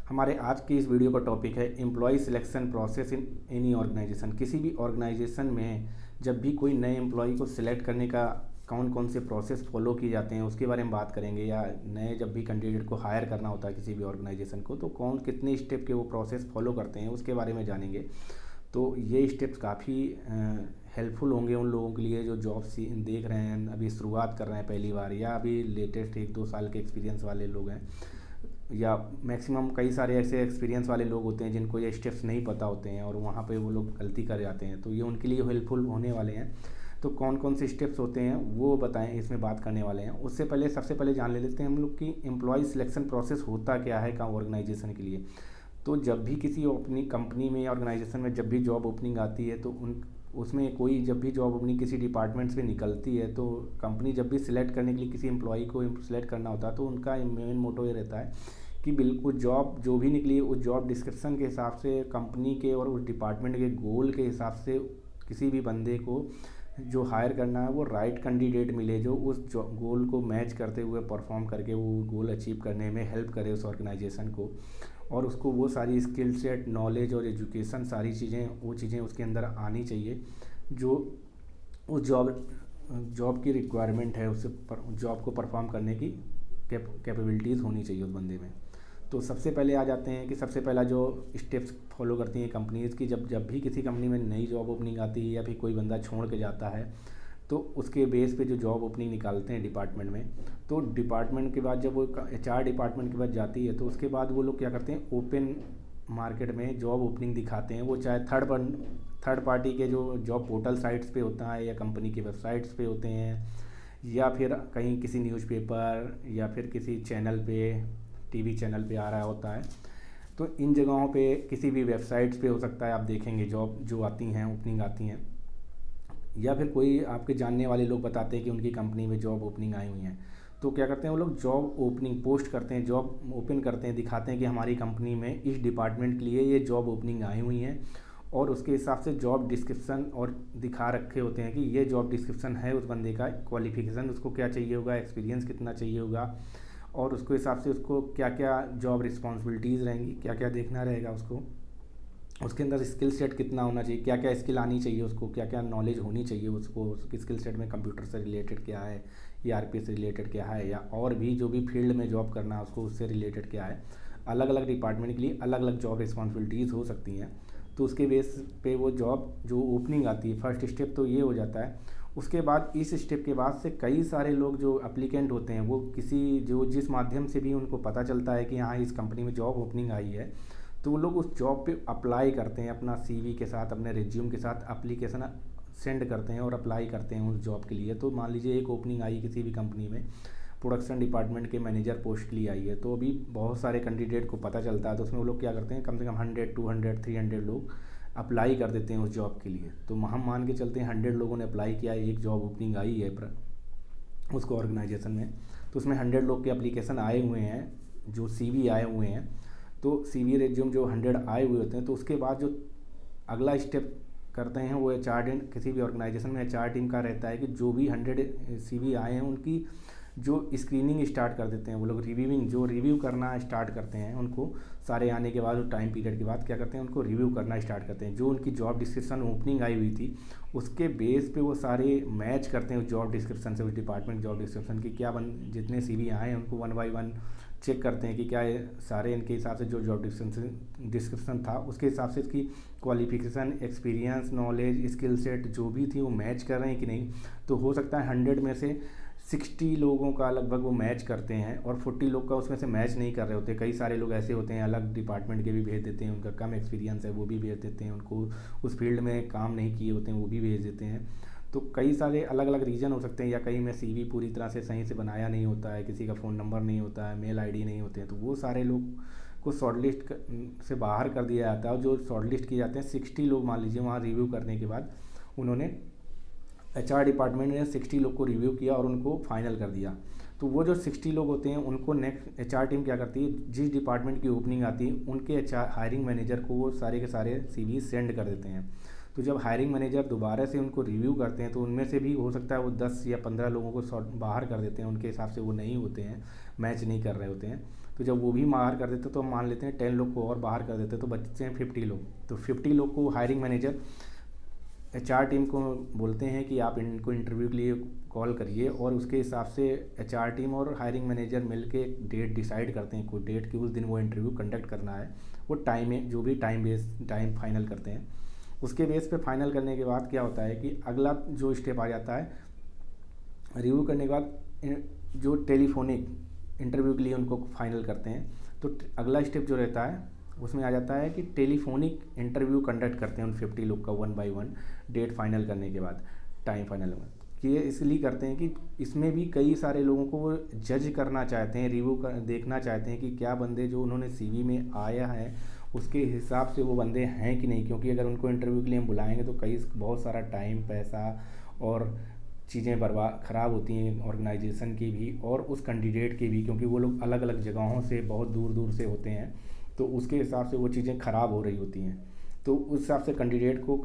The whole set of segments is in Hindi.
हमारे आज की इस वीडियो का टॉपिक है employ selection process in any organization. किसी भी ऑर्गेनाइजेशन में जब भी कोई नए एम्प्लॉय को सिलेक्ट करने का कौन कौन से प्रोसेस फॉलो किए जाते हैं उसके बारे में बात करेंगे। या नए जब भी कैंडिडेट को हायर करना होता है किसी भी ऑर्गेनाइजेशन को, तो कौन कितने स्टेप के वो प्रोसेस फॉलो करते हैं उसके बारे में जानेंगे। तो ये स्टेप्स काफ़ी हेल्पफुल होंगे उन लोगों के लिए जो जॉब देख रहे हैं, अभी शुरुआत कर रहे हैं पहली बार, या अभी लेटेस्ट 1-2 साल के एक्सपीरियंस वाले लोग हैं, या मैक्सिमम कई सारे ऐसे एक्सपीरियंस वाले लोग होते हैं जिनको ये स्टेप्स नहीं पता होते हैं और वहाँ पे वो लोग गलती कर जाते हैं। तो ये उनके लिए हेल्पफुल होने वाले हैं। तो कौन कौन से स्टेप्स होते हैं वो बताएं, इसमें बात करने वाले हैं। उससे पहले सबसे पहले जान ले लेते हैं हम लोग कि एम्प्लॉय सिलेक्शन प्रोसेस होता क्या है का ऑर्गेनाइजेशन के लिए। तो जब भी किसी अपनी कंपनी में या ऑर्गेनाइजेशन में जब भी जॉब ओपनिंग आती है तो उसमें कोई जब भी जॉब ओपनिंग किसी डिपार्टमेंट से निकलती है तो कंपनी जब भी सिलेक्ट करने के लिए किसी एम्प्लॉय को सिलेक्ट करना होता है तो उनका मेन मोटो ये रहता है कि बिल्कुल जॉब जो भी निकली उस जॉब डिस्क्रिप्शन के हिसाब से कंपनी के और उस डिपार्टमेंट के गोल के हिसाब से किसी भी बंदे को जो हायर करना है वो राइट कैंडिडेट मिले जो उस गोल को मैच करते हुए परफॉर्म करके वो गोल अचीव करने में हेल्प करे उस ऑर्गेनाइजेशन को, और उसको वो सारी स्किल सेट, नॉलेज और एजुकेशन, सारी चीज़ें वो चीज़ें उसके अंदर आनी चाहिए जो उस जॉब की रिक्वायरमेंट है, उससे जॉब को परफॉर्म करने की कैपेबिलिटीज़ होनी चाहिए उस बंदे में। तो सबसे पहले आ जाते हैं कि सबसे पहला जो स्टेप्स फॉलो करती हैं कंपनीज़ की, जब भी किसी कंपनी में नई जॉब ओपनिंग आती है या फिर कोई बंदा छोड़ के जाता है तो उसके बेस पे जो जॉब ओपनिंग निकालते हैं डिपार्टमेंट में, तो डिपार्टमेंट के बाद जब वो HR डिपार्टमेंट के बाद जाती है तो उसके बाद वो लोग क्या करते हैं, ओपन मार्केट में जॉब ओपनिंग दिखाते हैं। वो चाहे थर्ड पार्टी के जो जॉब पोर्टल साइट्स पे होता है या कंपनी की वेबसाइट्स पे होते हैं, या फिर कहीं किसी न्यूज़पेपर या फिर किसी चैनल पे, टीवी चैनल पे आ रहा होता है। तो इन जगहों पे किसी भी वेबसाइट्स पे हो सकता है आप देखेंगे जॉब जो आती हैं, ओपनिंग आती हैं, या फिर कोई आपके जानने वाले लोग बताते हैं कि उनकी कंपनी में जॉब ओपनिंग आई हुई हैं। तो क्या करते हैं वो लोग, जॉब ओपनिंग पोस्ट करते हैं, जॉब ओपन करते हैं, दिखाते हैं कि हमारी कंपनी में इस डिपार्टमेंट के लिए ये जॉब ओपनिंग आई हुई हैं, और उसके हिसाब से जॉब डिस्क्रिप्शन और दिखा रखे होते हैं कि ये जॉब डिस्क्रिप्शन है उस बंदे का, क्वालिफिकेशन उसको क्या चाहिए होगा, एक्सपीरियंस कितना चाहिए होगा, और उसके हिसाब से उसको क्या क्या जॉब रिस्पॉन्सिबिलिटीज़ रहेंगी, क्या क्या देखना रहेगा उसको, उसके अंदर स्किल सेट कितना होना चाहिए, क्या क्या स्किल आनी चाहिए उसको, क्या क्या नॉलेज होनी चाहिए उसको, उसकी स्किल सेट में कंप्यूटर से रिलेटेड क्या है, ERP से रिलेटेड क्या है, या और भी जो भी फील्ड में जॉब करना है उसको उससे रिलेटेड क्या है। अलग अलग डिपार्टमेंट के लिए अलग अलग जॉब रिस्पॉन्सिबिलिटीज़ हो सकती हैं। तो उसके बेस पे वो जॉब जो ओपनिंग आती है, फर्स्ट स्टेप तो ये हो जाता है। उसके बाद इस स्टेप के बाद से कई सारे लोग जो एप्लीकेंट होते हैं वो जिस माध्यम से भी उनको पता चलता है कि हाँ इस कंपनी में जॉब ओपनिंग आई है, तो वो लोग उस जॉब पे अप्लाई करते हैं, अपना CV के साथ, अपने रिज्यूम के साथ एप्लीकेशन सेंड करते हैं और अप्लाई करते हैं उस जॉब के लिए। तो मान लीजिए एक ओपनिंग आई किसी भी कंपनी में, प्रोडक्शन डिपार्टमेंट के मैनेजर पोस्ट के लिए आई है, तो अभी बहुत सारे कैंडिडेट को पता चलता है, तो उसमें वो लोग क्या करते हैं, कम से कम 100, 200, 300 लोग अप्लाई कर देते हैं उस जॉब के लिए। तो हम मान के चलते हैं 100 लोगों ने अप्लाई किया, एक जॉब ओपनिंग आई है उसको ऑर्गेनाइजेशन में, तो उसमें 100 लोग के एप्लीकेशन आए हुए हैं, जो CV आए हुए हैं। तो CV रिज्यूम जो 100 आए हुए होते हैं, तो उसके बाद जो अगला स्टेप करते हैं वो HR टीम, किसी भी ऑर्गेनाइजेशन में HR टीम का रहता है कि जो भी 100 CV आए हैं उनकी जो स्क्रीनिंग स्टार्ट कर देते हैं वो लोग, रिव्यू करना स्टार्ट करते हैं। उनको सारे आने के बाद, टाइम पीरियड के बाद क्या करते हैं, उनको रिव्यू करना स्टार्ट करते हैं। जो उनकी जॉब डिस्क्रिप्शन ओपनिंग आई हुई थी उसके बेस पे वो सारे मैच करते हैं उस जॉब डिस्क्रिप्शन से, उस डिपार्टमेंट जॉब डिस्क्रिप्शन की जितने CV आए हैं उनको 1 बाय 1 चेक करते हैं कि क्या ये सारे इनके हिसाब से जो जॉब डिस्क्रिप्शन था उसके हिसाब से इसकी qualification, experience, knowledge, skill set जो भी थी वो मैच कर रहे हैं कि नहीं। तो हो सकता है 100 में से 60 लोगों का लगभग वो मैच करते हैं और 40 लोग का उसमें से मैच नहीं कर रहे होते। कई सारे लोग ऐसे होते हैं अलग डिपार्टमेंट के भी भेज देते हैं, उनका कम एक्सपीरियंस है वो भी भेज देते हैं, उनको उस फील्ड में काम नहीं किए होते हैं वो भी भेज देते हैं। तो कई सारे अलग अलग रीज़न हो सकते हैं, या कहीं में CV पूरी तरह से सही से बनाया नहीं होता है, किसी का फ़ोन नंबर नहीं होता है, मेल ID नहीं होते हैं, तो वो सारे लोग को शॉर्टलिस्ट से बाहर कर दिया जाता है। और जो शॉर्टलिस्ट किए जाते हैं 60 लोग, मान लीजिए वहाँ रिव्यू करने के बाद उन्होंने HR डिपार्टमेंट ने 60 लोग को रिव्यू किया और उनको फाइनल कर दिया। तो वो जो 60 लोग होते हैं उनको नेक्स्ट HR टीम क्या करती है, जिस डिपार्टमेंट की ओपनिंग आती है उनके हायरिंग मैनेजर को वो सारे के सारे CV सेंड कर देते हैं। तो जब हायरिंग मैनेजर दोबारा से उनको रिव्यू करते हैं तो उनमें से भी हो सकता है वो 10 या 15 लोगों को बाहर कर देते हैं, उनके हिसाब से वो नहीं होते हैं, मैच नहीं कर रहे होते हैं। तो जब वो भी बाहर कर देते तो हम मान लेते हैं 10 लोग को और बाहर कर देते तो बचते हैं 50 लोग। तो 50 लोग को हायरिंग मैनेजर एचआर टीम को बोलते हैं कि आप इनको इंटरव्यू के लिए कॉल करिए, और उसके हिसाब से एचआर टीम और हायरिंग मैनेजर मिलके एक डेट डिसाइड करते हैं, कोई डेट कि उस दिन वो इंटरव्यू कंडक्ट करना है। वो टाइम है, जो भी टाइम फाइनल करते हैं। उसके बेस पे फाइनल करने के बाद क्या होता है कि अगला जो स्टेप आ जाता है, रिव्यू करने के बाद जो टेलीफोनिक इंटरव्यू के लिए उनको फाइनल करते हैं। तो अगला स्टेप जो रहता है उसमें आ जाता है कि टेलीफोनिक इंटरव्यू कंडक्ट करते हैं उन 50 लोग का 1 बाय 1 डेट फाइनल करने के बाद, टाइम फाइनल में। कि ये इसलिए करते हैं कि इसमें भी कई सारे लोगों को वो जज करना चाहते हैं, रिव्यू कर देखना चाहते हैं कि क्या बंदे जो उन्होंने सीवी में आया है उसके हिसाब से वो बंदे हैं कि नहीं। क्योंकि अगर उनको इंटरव्यू के लिए हम बुलाएंगे तो बहुत सारा टाइम, पैसा और चीज़ें बर्बाद ख़राब होती हैं ऑर्गेनाइजेशन की भी और उस कैंडिडेट की भी, क्योंकि वो लोग अलग अलग जगहों से बहुत दूर दूर से होते हैं। तो उसके हिसाब से वो चीज़ें ख़राब हो रही होती हैं। तो उस हिसाब से कैंडिडेट को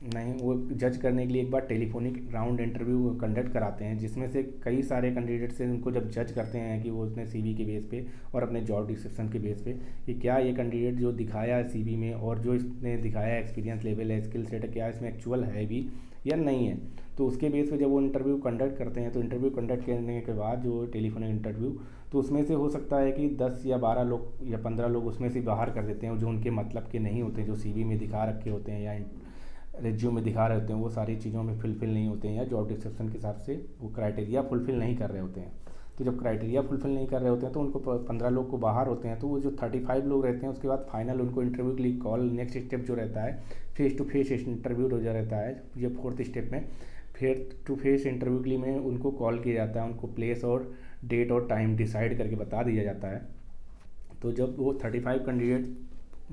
नहीं, वो जज करने के लिए एक बार टेलीफोनिक राउंड इंटरव्यू कंडक्ट कराते हैं, जिसमें से कई सारे कैंडिडेट से उनको जब जज करते हैं कि वो अपने सीवी के बेस पे और अपने जॉब डिस्क्रिप्शन के बेस पे कि क्या ये कैंडिडेट जो दिखाया है सीवी में और जो इसने दिखाया है एक्सपीरियंस लेवल है, स्किल सेट है, क्या इसमें एक्चुअल है भी या नहीं है। तो उसके बेस पे जब वो इंटरव्यू कंडक्ट करते हैं, तो इंटरव्यू कंडक्ट करने के बाद जो टेलीफोनिक इंटरव्यू, तो उसमें से हो सकता है कि 10 या 12 लोग या 15 लोग उसमें से बाहर कर देते हैं जो उनके मतलब के नहीं होते, जो सीवी में दिखा रखे होते हैं या रिज्यूम में दिखा रहे होते हैं, वो सारी चीज़ों में फुलफ़िल नहीं होते हैं या जॉब डिस्क्रिप्शन के हिसाब से वो क्राइटेरिया फुलफ़िल नहीं कर रहे होते हैं। तो जब क्राइटेरिया फुलफ़िल नहीं कर रहे होते हैं तो उनको 15 लोग को बाहर होते हैं। तो वो जो 35 लोग रहते हैं उसके बाद फाइनल उनको इंटरव्यू के लिए कॉल, नेक्स्ट स्टेप जो रहता है फेस टू फेस इंटरव्यू जो रहता है, ये 4th स्टेप में फेस टू फेस इंटरव्यू के लिए में उनको कॉल किया जाता है, उनको प्लेस और डेट और टाइम डिसाइड करके बता दिया जाता है। तो जब वो 35 कैंडिडेट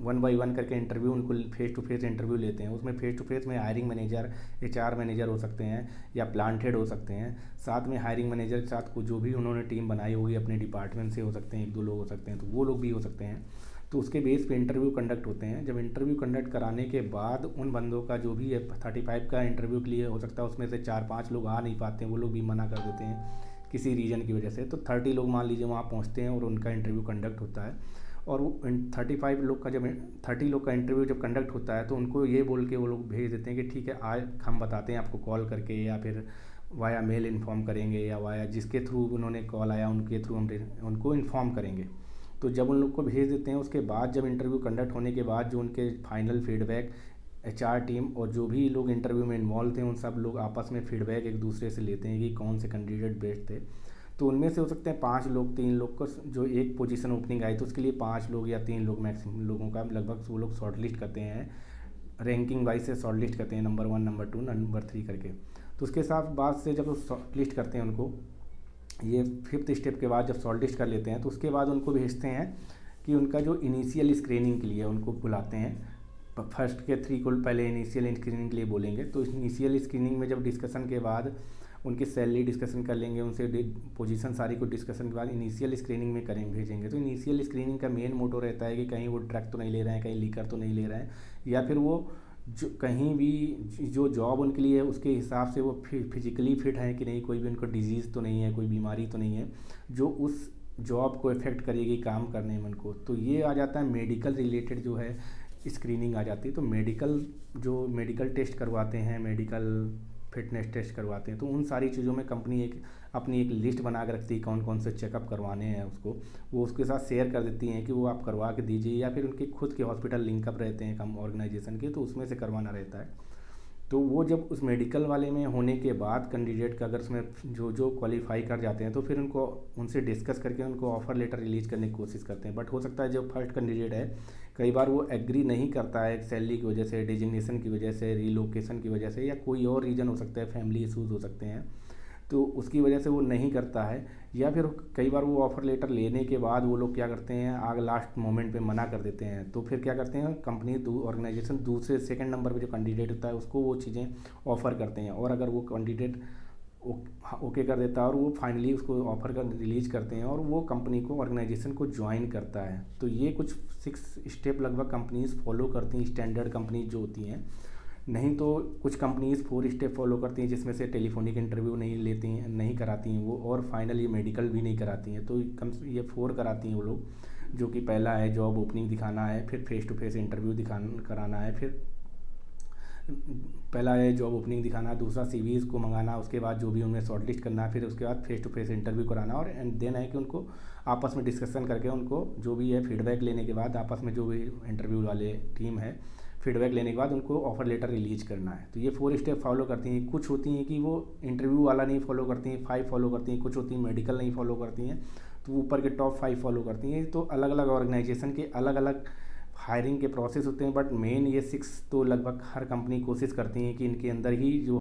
1 बाय 1 करके इंटरव्यू उनको फेस टू फेस इंटरव्यू लेते हैं, उसमें फेस टू फेस में हायरिंग मैनेजर, एचआर मैनेजर हो सकते हैं या प्लांट हेड हो सकते हैं, साथ में हायरिंग मैनेजर के साथ को जो भी उन्होंने टीम बनाई होगी अपने डिपार्टमेंट से हो सकते हैं, 1-2 लोग हो सकते हैं, तो वो लोग भी हो सकते हैं। तो उसके बेस पे इंटरव्यू कंडक्ट होते हैं। जब इंटरव्यू कंडक्ट कराने के बाद उन बंदों का जो भी है 35 का इंटरव्यू के लिए हो सकता है उसमें से 4-5 लोग आ नहीं पाते हैं, वो लोग भी मना कर देते हैं किसी रीज़न की वजह से। तो 30 लोग मान लीजिए वहाँ पहुँचते हैं और उनका इंटरव्यू कंडक्ट होता है। और वो 35 लोग का जब 30 लोग का इंटरव्यू जब कंडक्ट होता है तो उनको ये बोल के वो लोग भेज देते हैं कि ठीक है आज हम बताते हैं आपको कॉल करके, या फिर वाया मेल इन्फॉर्म करेंगे, या वाया जिसके थ्रू उन्होंने कॉल आया उनके थ्रू हम उनको इन्फॉर्म करेंगे। तो जब उन लोग को भेज देते हैं उसके बाद जब इंटरव्यू कंडक्ट होने के बाद जो उनके फाइनल फीडबैक एचआर टीम और जो भी लोग इंटरव्यू में इन्वॉल्व थे उन सब लोग आपस में फीडबैक एक दूसरे से लेते हैं कि कौन से कैंडिडेट बेस्ट थे। तो उनमें से हो सकते हैं 5 लोग, 3 लोग को जो एक पोजीशन ओपनिंग आई तो उसके लिए 5 लोग या 3 लोग मैक्सिमम लोगों का लगभग वो लोग शॉर्टलिस्ट करते हैं, रैंकिंग वाइज से शॉर्टलिस्ट करते हैं, नंबर 1, नंबर 2, नंबर 3 करके। तो उसके साथ बाद से जब वो शॉर्टलिस्ट करते हैं उनको, ये 5th स्टेप के बाद जब शॉर्टलिस्ट कर लेते हैं तो उसके बाद उनको भेजते हैं कि उनका जो इनिशियल स्क्रीनिंग के लिए उनको बुलाते हैं। फर्स्ट के 3 को पहले इनिशियल स्क्रीनिंग के लिए बोलेंगे। तो इनिशियल स्क्रीनिंग में जब डिस्कशन के बाद उनकी सैलरी डिस्कशन कर लेंगे, उनसे पोजीशन सारी को डिस्कशन के बाद इनिशियल स्क्रीनिंग में भेजेंगे। तो इनिशियल स्क्रीनिंग का मेन मोटो रहता है कि कहीं वो ड्रग तो नहीं ले रहे हैं, कहीं लीकर तो नहीं ले रहे हैं, या फिर वो जो कहीं भी जो जॉब उनके लिए है उसके हिसाब से वो फिजिकली फिट है कि नहीं, कोई भी उनको डिजीज़ तो नहीं है, कोई बीमारी तो नहीं है जो उस जॉब को इफ़ेक्ट करेगी काम करने में उनको। तो ये आ जाता है मेडिकल रिलेटेड जो है स्क्रीनिंग आ जाती है। तो मेडिकल टेस्ट करवाते हैं, मेडिकल फिटनेस टेस्ट करवाते हैं। तो उन सारी चीज़ों में कंपनी अपनी एक लिस्ट बना के रखती है कौन कौन से चेकअप करवाने हैं उसको, वो उसके साथ शेयर कर देती हैं कि वो आप करवा के दीजिए, या फिर उनके खुद के हॉस्पिटल लिंकअप रहते हैं कम ऑर्गेनाइजेशन के, तो उसमें से करवाना रहता है। तो वो जब उस मेडिकल वाले में होने के बाद कैंडिडेट का अगर उसमें जो क्वालिफाई कर जाते हैं तो फिर उनको उनसे डिस्कस करके उनको ऑफ़र लेटर रिलीज़ करने की कोशिश करते हैं। बट हो सकता है जो फर्स्ट कैंडिडेट है कई बार वो एग्री नहीं करता है, सैलरी की वजह से, डिजिग्नेशन की वजह से, रीलोकेशन की वजह से, या कोई और रीज़न हो सकता है, फैमिली इशूज़ हो सकते हैं, तो उसकी वजह से वो नहीं करता है। या फिर कई बार वो ऑफ़र लेटर लेने के बाद वो लोग क्या करते हैं आगे लास्ट मोमेंट पे मना कर देते हैं। तो फिर क्या करते हैं कंपनी ऑर्गेनाइजेशन दूसरे सेकंड नंबर पे जो कैंडिडेट होता है उसको वो चीज़ें ऑफ़र करते हैं, और अगर वो कैंडिडेट ओके कर देता है और वो फाइनली उसको ऑफ़र कर रिलीज़ करते हैं और वो कंपनी को ऑर्गेनाइजेशन को ज्वाइन करता है। तो ये कुछ 6 स्टेप लगभग कंपनीज फॉलो करती हैं, स्टैंडर्ड कंपनीज जो होती हैं नहीं तो कुछ कंपनीज़ 4 स्टेप फॉलो करती हैं, जिसमें से टेलीफोनिक इंटरव्यू नहीं लेती हैं, नहीं कराती हैं वो, और फाइनली मेडिकल भी नहीं कराती हैं। तो कम से ये 4 कराती हैं वो लोग, जो कि पहला है जॉब ओपनिंग दिखाना है, फिर फेस टू फेस इंटरव्यू कराना है, फिर पहला है जॉब ओपनिंग दिखाना, दूसरा सीवीज़ को मंगाना, उसके बाद जो भी उनमें शॉर्टलिस्ट करना है, फिर उसके बाद फेस टू फेस इंटरव्यू कराना, और एंड देन है कि उनको आपस में डिस्कशन करके उनको जो भी है फीडबैक लेने के बाद, आपस में जो भी इंटरव्यू वाले टीम है फीडबैक लेने के बाद उनको ऑफर लेटर रिलीज करना है। तो ये 4 स्टेप फॉलो करती हैं। कुछ होती हैं कि वो इंटरव्यू वाला नहीं फॉलो करती हैं, 5 फॉलो करती हैं, कुछ होती हैं मेडिकल नहीं फॉलो करती हैं, तो ऊपर के टॉप 5 फॉलो करती हैं। तो अलग अलग ऑर्गेनाइजेशन के अलग अलग हायरिंग के प्रोसेस होते हैं, बट मेन ये 6 तो लगभग हर कंपनी कोशिश करती हैं कि इनके अंदर ही जो